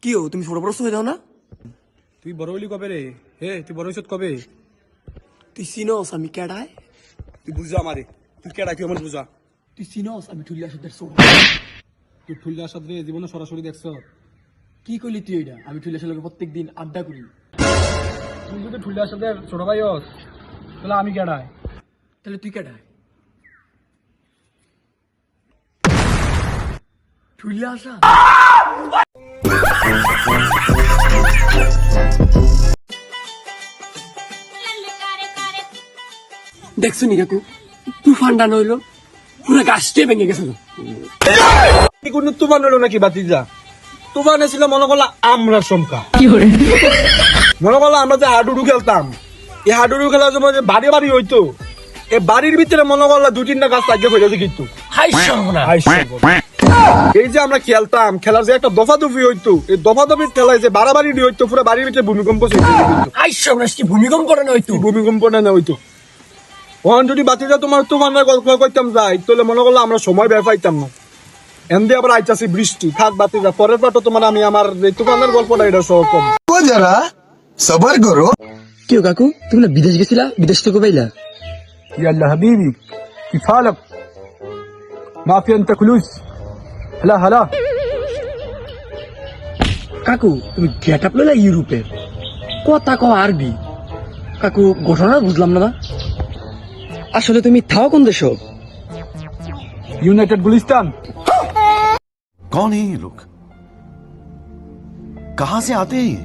কি ও তুমি ছোট বড় হয়ে দাও না? তুই বড় হইলি কবে রে? তুই বড় হইছত কবে? তুই চিনস আমি কেডায়? তুই বুঝা আমারে, তুই কেডা তুই আমার বুঝা। তুই চিনস আমি ঠুলিয়া সাথে ছোট। তুই ফুলদার সাথে জীবনে সরাসরি দেখছ? কি কইলি তুই এটা? আমি ঠুলিয়া সাথে প্রত্যেক দিন আড্ডা করি। তুই যদি ফুলদার সাথে ছোট ভাই হস তাহলে আমি কেডায়? তাহলে তুই কেডায়? ঠুলিয়া আসা দেখছো নি কাকু তুফান ডান হইলো পুরো গাছটাই ভেঙে গেছে। কোন তুফান হলো নাকি বাতিজা? তুফান ছিল মনে করলা আমরা শঙ্কা, মনে করলা আমরা যে হাডুডু খেলতাম, এই হাডুডু খেলার সময় যে বাড়ি বাড়ি হইতো, এই বাড়ির ভিতরে মনে করলা 2-3টা গাছ লাগিয়ে ফেলেছে কিন্তু। এই যে আমরা খেলতাম, খেলার যে একটা দফাদফি হইতো, এই দফাদফির খেলায় যে বাড়াবাড়ি হইতো, পুরো বাড়ির ভিতরে ভূমিকম্প ভূমিকম্প না হইতো, ভূমিকম্প না হইতো। ওখান যদি বাতিজা তোমার তুফানের গল্প করতাম যাই, তাহলে মনে করলো আমরা সময় বের পাইতাম না। এমনি আবার আইতাছি বৃষ্টি, থাক বাতিজা, পরের বার তো তোমার আমি আমার তুফানের গল্পটা এটা সহ কম। যারা সবার করো। কেউ কাকু তুমি না বিদেশ গেছিলা? বিদেশ থেকে পাইলা? يلا حبيبي كيف حالك؟ ما في انت فلوس؟ هلا هلا কাকু তুমি গেট আপ লইলা ইউরোপের, কথা কও আরবি। কাকু ঘটনা বুঝলাম না। আসলে তুমি থাও কোন দেশ? यूनाइटेड गुलिस्तान। कौन है ये लोग? कहां से आते हैं ये?